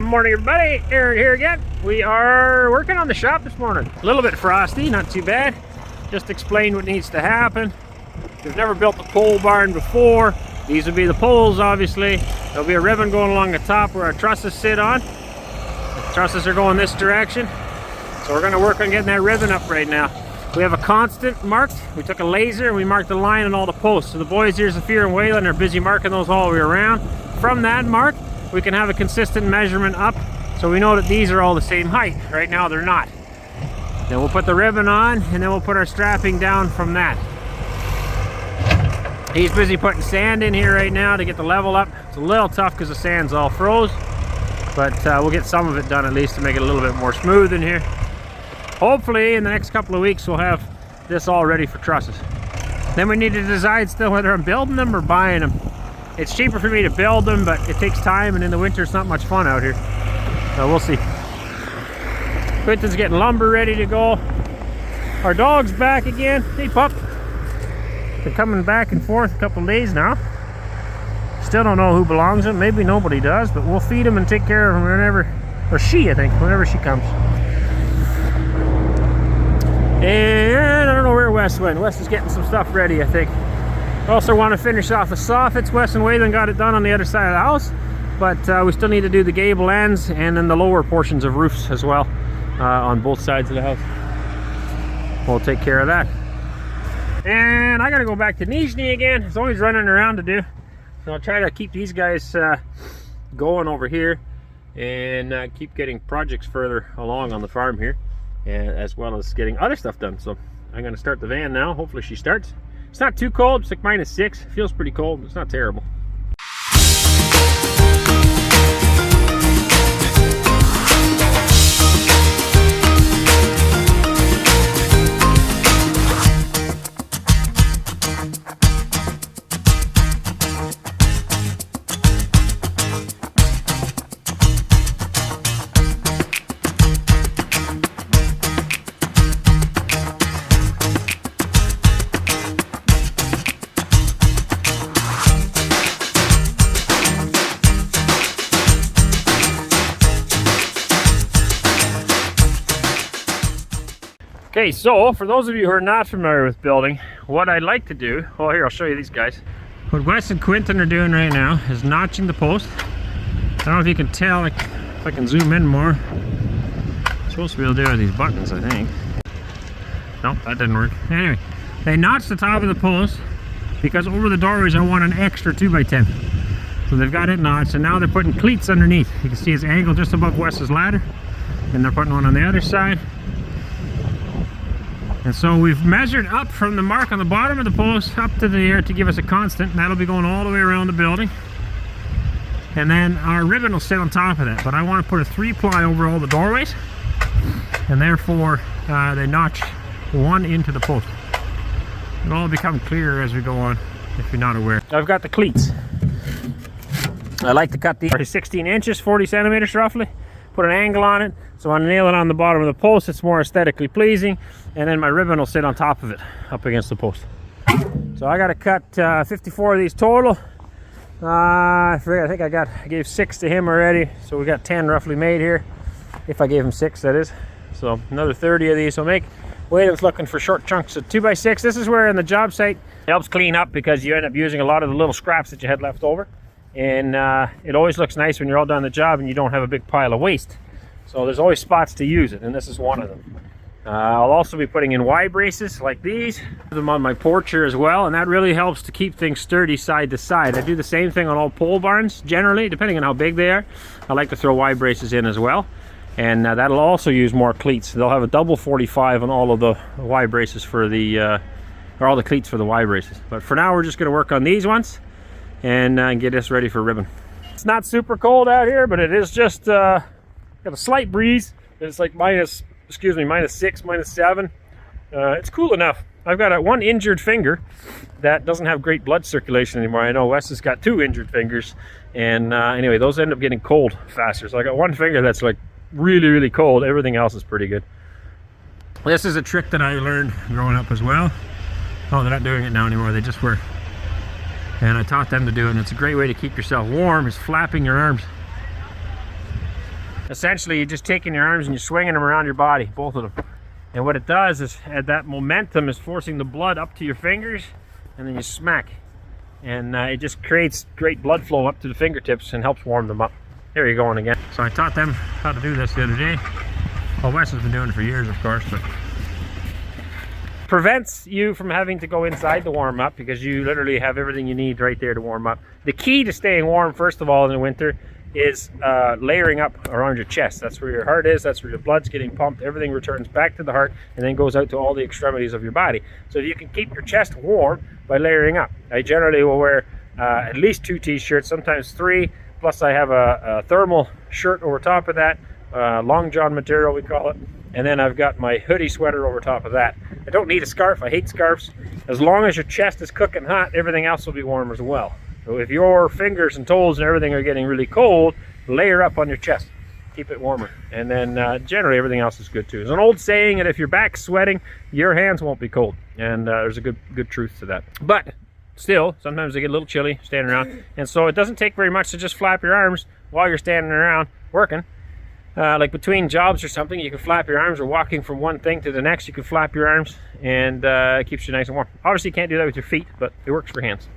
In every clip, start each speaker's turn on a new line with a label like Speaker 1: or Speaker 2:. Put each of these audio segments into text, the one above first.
Speaker 1: Morning everybody, Aaron here again. We are working on the shop this morning. A little bit frosty, not too bad. Just explain what needs to happen. We've never built a pole barn before. These would be the poles, obviously. There'll be a ribbon going along the top where our trusses sit on. The trusses are going this direction. So we're gonna work on getting that ribbon up right now. We have a constant marked. We took a laser and we marked the line on all the posts. So the boys here, Zafir and Waylon, are busy marking those all the way around. From that mark, we can have a consistent measurement up, so we know that these are all the same height. Right now they're not. Then we'll put the ribbon on, and then we'll put our strapping down from that. He's busy putting sand in here right now to get the level up. It's a little tough because the sand's all froze, but we'll get some of it done at least to make it a little bit more smooth in here. Hopefully in the next couple of weeks we'll have this all ready for trusses. Then we need to decide still whether I'm building them or buying them. It's cheaper for me to build them, but it takes time, and in the winter it's not much fun out here. So we'll see. Quentin's getting lumber ready to go. Our dog's back again. Hey pup. Been coming back and forth a couple of days now. Still don't know who belongs to him. Maybe nobody does, but we'll feed him and take care of him whenever, or she, I think, whenever she comes. And I don't know where Wes went. Wes is getting some stuff ready, I think. Also want to finish off the soffits. Wes and Waylon got it done on the other side of the house, but we still need to do the gable ends and then the lower portions of roofs as well on both sides of the house. We'll take care of that. And I gotta go back to Nizhny again. There's always running around to do, so I'll try to keep these guys going over here and keep getting projects further along on the farm here, and as well as getting other stuff done. So I'm gonna start the van now. Hopefully she starts. It's not too cold. It's like -6. It feels pretty cold, but it's not terrible. Okay, so for those of you who are not familiar with building, what I'd like to do, well here, I'll show you these guys. What Wes and Quentin are doing right now is notching the post. I don't know if you can tell, like, if I can zoom in more. I'm supposed to be able to do it with these buttons, I think. Nope, that didn't work. Anyway, they notched the top of the post because over the doorways I want an extra 2x10. So they've got it notched, and now they're putting cleats underneath. You can see it's angled just above Wes's ladder, and they're putting one on the other side. And so we've measured up from the mark on the bottom of the post up to the air to give us a constant, and that'll be going all the way around the building. And then our ribbon will sit on top of that, but I want to put a 3-ply over all the doorways, and therefore they notch one into the post. It'll all become clearer as we go on, if you're not aware. I've got the cleats. I like to cut these 16 inches, 40 centimeters roughly. Put an angle on it, so when I nail it on the bottom of the post, it's more aesthetically pleasing, and then my ribbon will sit on top of it, up against the post. So I got to cut 54 of these total. I think I gave 6 to him already, so we got 10 roughly made here. If I gave him 6, that is. So another 30 of these will make. Waylon's looking for short chunks of 2x6. This is where in the job site it helps clean up, because you end up using a lot of the little scraps that you had left over. And it always looks nice when you're all done the job and you don't have a big pile of waste. So there's always spots to use it, and this is one of them. I'll also be putting in Y braces like these. Put them on my porch here as well, and that really helps to keep things sturdy side to side. I do the same thing on all pole barns generally, depending on how big they are. I like to throw Y braces in as well, and that'll also use more cleats. They'll have a double 45 on all of the Y braces for the, or all the cleats for the Y braces. But for now, we're just going to work on these ones and get this ready for ribbon. It's not super cold out here, but it is just got a slight breeze. It's like -6, -7. It's cool enough. I've got one injured finger that doesn't have great blood circulation anymore. I know Wes has got 2 injured fingers, and anyway, those end up getting cold faster. So I got one finger that's like really, really cold. Everything else is pretty good. This is a trick that I learned growing up as well. Oh, they're not doing it now anymore. They just were. And I taught them to do it, and it's a great way to keep yourself warm, is flapping your arms. Essentially, you're just taking your arms and you're swinging them around your body, both of them. And what it does is that momentum is forcing the blood up to your fingers, and then you smack. And it just creates great blood flow up to the fingertips and helps warm them up. There you're going again. So I taught them how to do this the other day. Well, Wes has been doing it for years, of course, but prevents you from having to go inside to warm up, because you literally have everything you need right there to warm up. The key to staying warm, first of all, in the winter is layering up around your chest. That's where your heart is, that's where your blood's getting pumped. Everything returns back to the heart and then goes out to all the extremities of your body. So if you can keep your chest warm by layering up. I generally will wear at least 2 t-shirts, sometimes 3, plus I have a thermal shirt over top of that, long john material we call it, and then I've got my hoodie sweater over top of that. I don't need a scarf, I hate scarves. As long as your chest is cooking hot, everything else will be warm as well. So if your fingers and toes and everything are getting really cold, layer up on your chest. Keep it warmer. And then generally everything else is good too. There's an old saying that if your back's sweating, your hands won't be cold. And there's a good truth to that. But still, sometimes they get a little chilly standing around. And so it doesn't take very much to just flap your arms while you're standing around working. Like between jobs or something, you can flap your arms, or walking from one thing to the next, you can flap your arms, and it keeps you nice and warm. Obviously you can't do that with your feet, but it works for hands.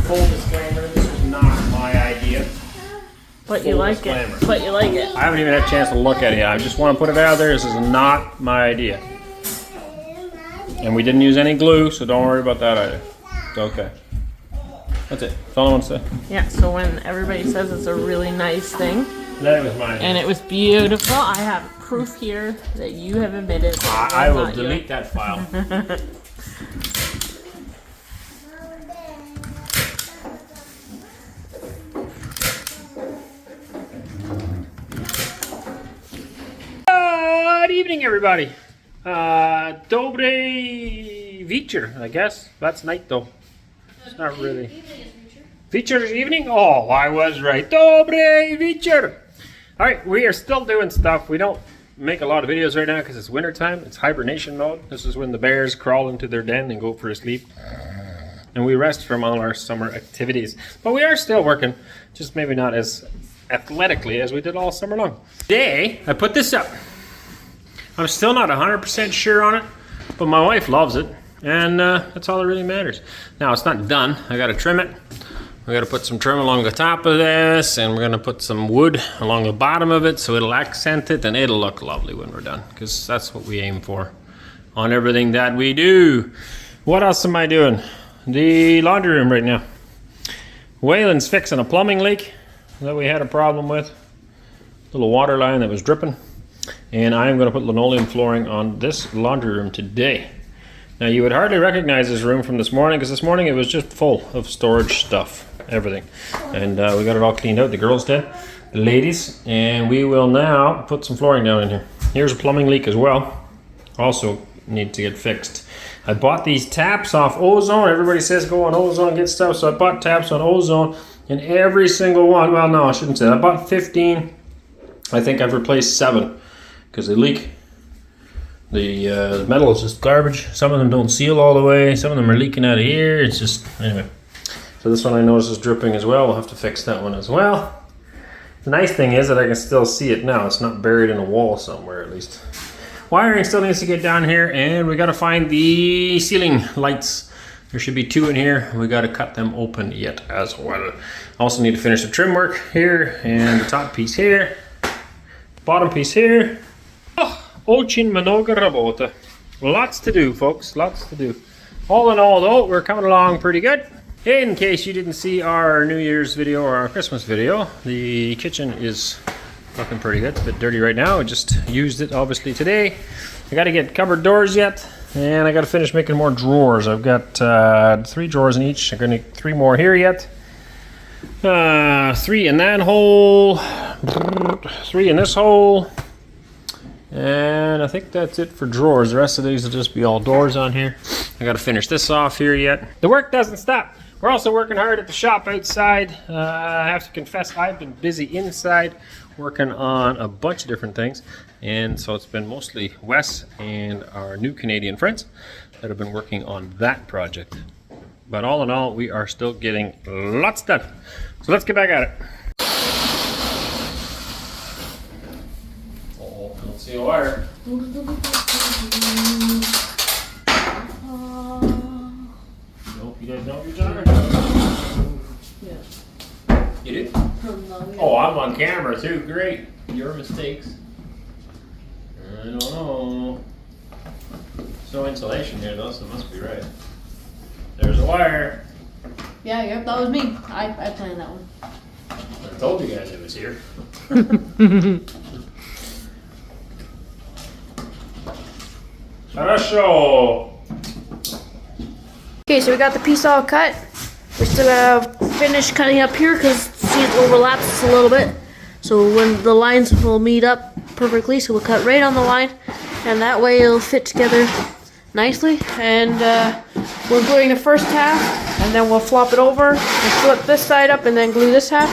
Speaker 1: Full disclaimer, this was not my idea.
Speaker 2: But you like it. But you like it.
Speaker 1: I haven't even had a chance to look at it yet. I just want to put it out there. This is not my idea. And we didn't use any glue, so don't worry about that either. It's okay. That's it. That's all I want to say.
Speaker 2: Yeah, so when everybody says it's a really nice thing,
Speaker 1: That was mine.
Speaker 2: and it was beautiful, I have proof here that you have admitted.
Speaker 1: I will delete that file. Good evening, everybody. Dobre večer, I guess. That's night, though. It's not really. Večer is evening? Oh, I was right. Dobre večer. All right, we are still doing stuff. We don't make a lot of videos right now because it's winter time. It's hibernation mode. This is when the bears crawl into their den and go for a sleep. and we rest from all our summer activities. But we are still working, just maybe not as athletically as we did all summer long. Today, I put this up. I'm still not 100% sure on it, but my wife loves it, and that's all that really matters. Now, it's not done. I gotta trim it. We gotta put some trim along the top of this, and we're gonna put some wood along the bottom of it so it'll accent it, and it'll look lovely when we're done, because that's what we aim for on everything that we do. What else am I doing? The laundry room right now. Waylon's fixing a plumbing leak that we had a problem with. Little water line that was dripping. And I'm gonna put linoleum flooring on this laundry room today. Now you would hardly recognize this room from this morning, because this morning it was just full of storage stuff, everything. And we got it all cleaned out, the girls did, the ladies. And we will now put some flooring down in here. Here's a plumbing leak as well. Also need to get fixed. I bought these taps off Ozone. Everybody says go on Ozone, get stuff. So I bought taps on Ozone, and every single one, well no, I shouldn't say that. I bought 15. I think I've replaced 7 because they leak. The metal is just garbage. Some of them don't seal all the way. Some of them are leaking out of here. It's just, anyway. So this one I notice is dripping as well. We'll have to fix that one as well. The nice thing is that I can still see it now. It's not buried in a wall somewhere at least. Wiring still needs to get down here, and we gotta find the ceiling lights. There should be 2 in here. We gotta cut them open yet as well. Also need to finish the trim work here, and the top piece here, bottom piece here. Oh, очень много работы. Lots to do, folks, lots to do. All in all though, we're coming along pretty good. In case you didn't see our New Year's video or our Christmas video, the kitchen is looking pretty good. It's a bit dirty right now. I just used it obviously today. I got to get cupboard doors yet, and I got to finish making more drawers. I've got 3 drawers in each. I'm going to need 3 more here yet. 3 in that hole, 3 in this hole, and I think that's it for drawers. The rest of these will just be all doors on here. I got to finish this off here yet. The work doesn't stop. We're also working hard at the shop outside. I have to confess, I've been busy inside working on a bunch of different things, and so it's been mostly Wes and our new Canadian friends that have been working on that project. But all in all, we are still getting lots done. So let's get back at it. Oh, don't see a wire. Nope, you guys know your jar? Yeah. You do? Oh, I'm on camera too. Great. Your mistakes. I don't know. There's no insulation here though, so it must be right. There's a wire.
Speaker 2: Yeah, yep, that was me. I planned that one.
Speaker 1: I told you guys it was here. Хорошо.
Speaker 2: Okay, so we got the piece all cut. We're still gonna finish cutting up here because see it overlaps a little bit. So when the lines will meet up perfectly, so we'll cut right on the line, and that way it'll fit together nicely. And we're gluing the first half, and then we'll flop it over and flip this side up, and then glue this half,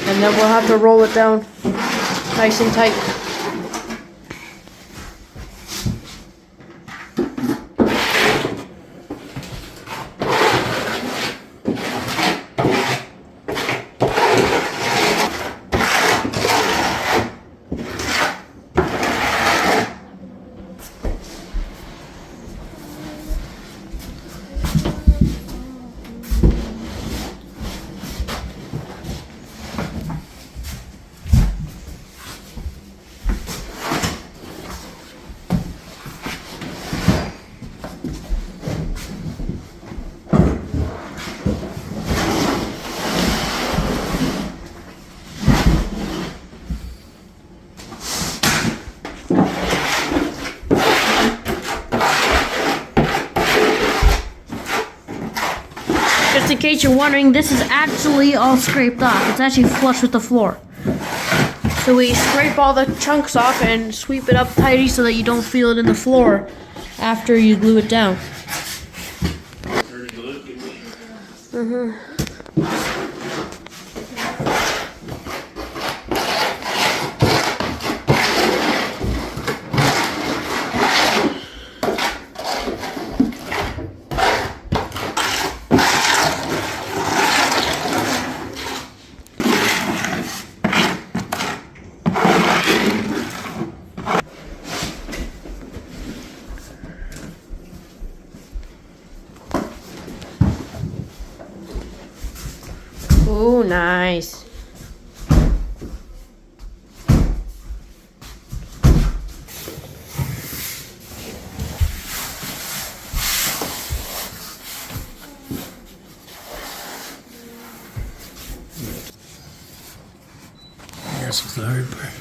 Speaker 2: and then we'll have to roll it down nice and tight. Just in case you're wondering, this is actually all scraped off. It's actually flush with the floor. So we scrape all the chunks off and sweep it up tidy so that you don't feel it in the floor after you glue it down. Ooh, nice.
Speaker 1: This is the hard part.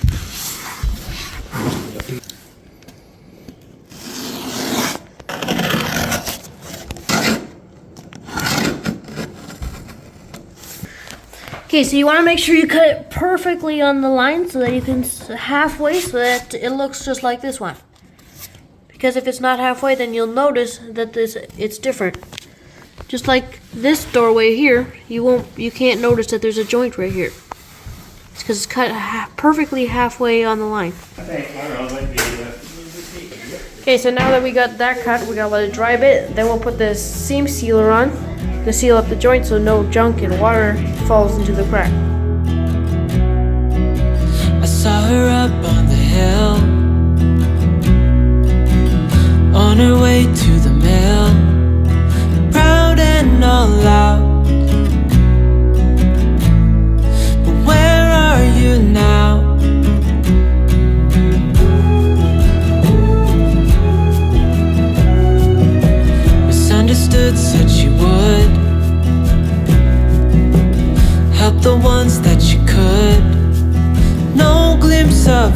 Speaker 2: Okay, so you want to make sure you cut it perfectly on the line so that you can halfway so that it looks just like this one. Because if it's not halfway, then you'll notice that it's different. Just like this doorway here, you can't notice that there's a joint right here. It's because it's cut perfectly halfway on the line. Okay, so now that we got that cut, we gotta let it dry a bit. Then we'll put this seam sealer on to seal up the joint so no junk and water falls into the crack.
Speaker 3: I saw her up on the hill, on her way to the mill, proud and all out. But where are you now? Misunderstood, said she would help the ones that she could. No glimpse of